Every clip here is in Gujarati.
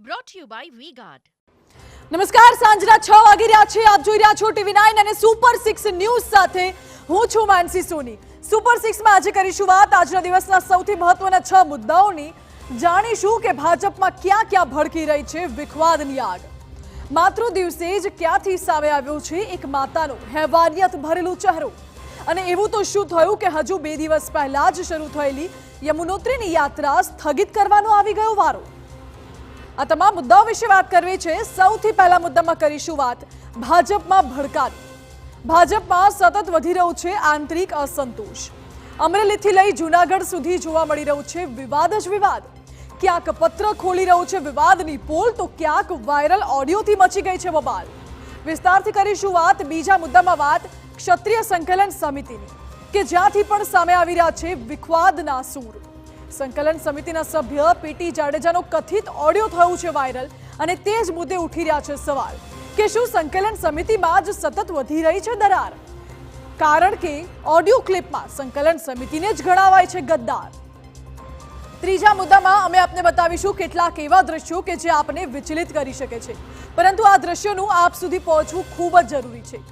brought to you by V-Guard. નમસ્કાર, સાંજના 6 વાગી રહ્યા છે. આપ જોઈ રહ્યા છો TV9 અને સુપર 6 ન્યૂઝ સાથે હું છું માનસી સોની. સુપર 6 માં આજે કરીશું વાત આજના દિવસના સૌથી મહત્વના 6 મુદ્દાઓની. જાણીશું કે ભાજપમાં ક્યાં ક્યાં ભડકી રહી છે વિખવાદની આગ. માત્ર દિવસે જ ક્યાંથી સામે આવ્યો છે એક માતાનો હેવાનિયત ભરેલું ચહેરો. અને એવું તો શું થયું કે હજુ 2 દિવસ પહેલા જ શરૂ થયેલી યમુનોત્રીની યાત્રા સ્થગિત કરવાનો આવી ગયો વારો. આ તમામ મુદ્દાઓ વિશે વાત કરવી છે. સૌથી પહેલા મુદ્દામાં કરીશું વાત ભાજપમાં ભડકાની. ભાજપમાં સતત વધી રહ્યો છે આંતરિક અસંતોષ. અમરેલીથી લઈ જૂનાગઢ સુધી જોવા મળી રહ્યો છે વિવાદ જ વિવાદ. ક્યાંક પત્ર ખોલી રહ્યો છે વિવાદની પોલ, તો ક્યાંક વાયરલ ઓડિયોથી મચી ગઈ છે બબાલ. વિસ્તારથી કરીશું વાત. બીજા મુદ્દામાં વાત ક્ષત્રિય સંકલન સમિતિની, કે જ્યાંથી પણ સામે આવી રહ્યા છે વિખવાદના સૂર. સંકલન સમિતિના સભ્ય પીટી જાડેજાનો કથિત ઓડિયો થયું છે વાયરલ, અને તે જ મુદ્દે ઉઠી રહ્યા છે સવાલ કે શું સંકલન સમિતિમાં જ સતત વધી રહી છે દરાર? કારણ કે ઓડિયો ક્લિપમાં સંકલન સમિતિને જ ગણાવાય છે ગદ્દાર. ત્રીજા મુદ્દામાં અમે આપને બતાવીશું કેટલાક એવા દ્રશ્યો કે જે આપને વિચલિત કરી શકે છે, પરંતુ આ દ્રશ્યોનું આપ સુધી પહોંચવું ખૂબ જ જરૂરી છે.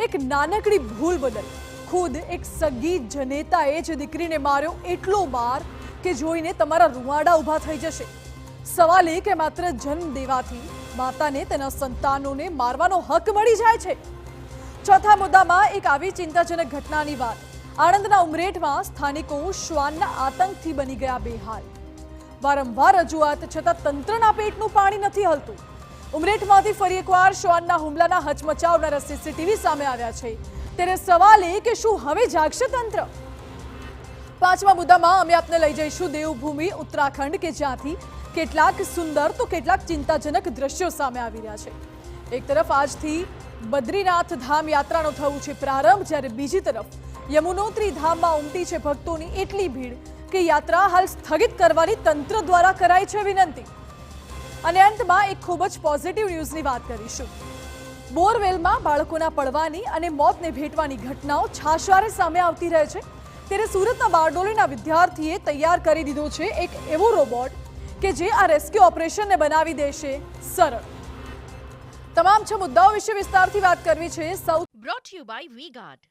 એક નાનકડી ભૂલ બદલ ખુદ એક સગી જનેતાએ જ દીકરીને માર્યો એટલો માર કે જોઈને તમારા રૂવાડા ઊભા થઈ જશે. સવાલ એ કે માત્ર જન્મ દેવાથી માતાને તેના સંતાનોને મારવાનો હક મળી જાય છે. ચોથા મુદ્દામાં એક આવી ચિંતાજનક ઘટનાની વાત. આણંદના ઉમરેઠમાં સ્થાનિકો શ્વાનના આતંકથી બની ગયા બેહાલ. વારંવાર રજૂઆત છતાં તંત્રના પેટનું પાણી નથી હલતું. ઉમરેઠમાંથી ફરી એકવાર શ્વાનના હુમલાના હચમચાવનારા સીસીટીવી સામે આવ્યા છે. ત્યારે સવાલ એ કે શું હવે જાગશે તંત્ર? પાંચમા મુદ્દામાં અમે આપને લઈ જઈશું દેવભૂમિ ઉત્તરાખંડ, કે જ્યાંથી કેટલાક સુંદર તો કેટલાક ચિંતાજનક દ્રશ્યો સામે આવી રહ્યા છે. એક તરફ આજથી બદ્રીનાથ ધામ યાત્રાનો થયું છે પ્રારંભ, જ્યારે બીજી તરફ યમુનોત્રી ધામમાં ઉમટી છે ભક્તોની એટલી ભીડ કે યાત્રા હાલ સ્થગિત કરવાની તંત્ર દ્વારા કરાઈ છે વિનંતી. અને અંતમાં એક ખૂબ જ પોઝિટિવ ન્યૂઝની વાત કરીશું. બોરવેલમાં બાળકોના પડવાની અને મોતને ભેટવાની ઘટનાઓ છાશવારે સામે આવતી રહે છે. ત્યારે સુરતના બારડોલીના વિદ્યાર્થીએ તૈયાર કરી દીધો છે એક એવો રોબોટ કે જે આ રેસ્ક્યુ ઓપરેશનને બનાવી દેશે સરળ. તમામ 6 મુદ્દાઓ વિશે વિસ્તારથી વાત કરવી છે. Brought to you by V-Guard.